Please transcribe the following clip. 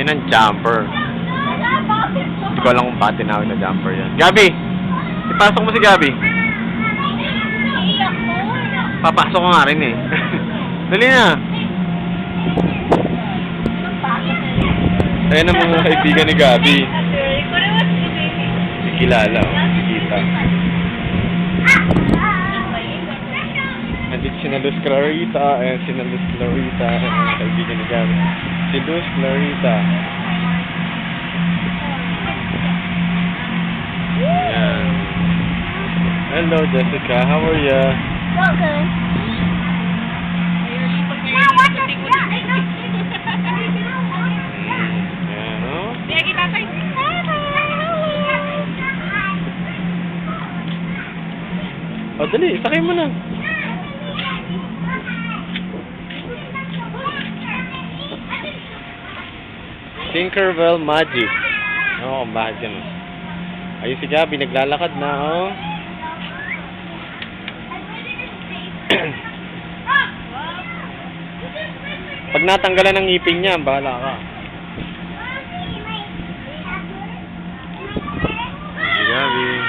Yun ang jumper. Hindi ko alam kung bakit tinawag na jumper yan. Gabi! Ipasok mo si Gabi. Papasok ko nga rin eh. Dali na. Ayan ang mga kaibigan ni Gabi. Si Kilala o, si Kita. Nandito si Luz Clarita. Ayan si Luz Clarita. Ayan ang mga kaibigan ni Gabi. Si Luz Clarita. Ayan. Hello Jessica, how are ya? Okay. Now what the Ayan o. O dali, sakay mo na. Tinkerbell Magic. Oo, kung bakit yan. Ayun si Gabi, naglalakad na, oh. Pag natanggalan ng ngipin niya, bahala ka. Si Gabi.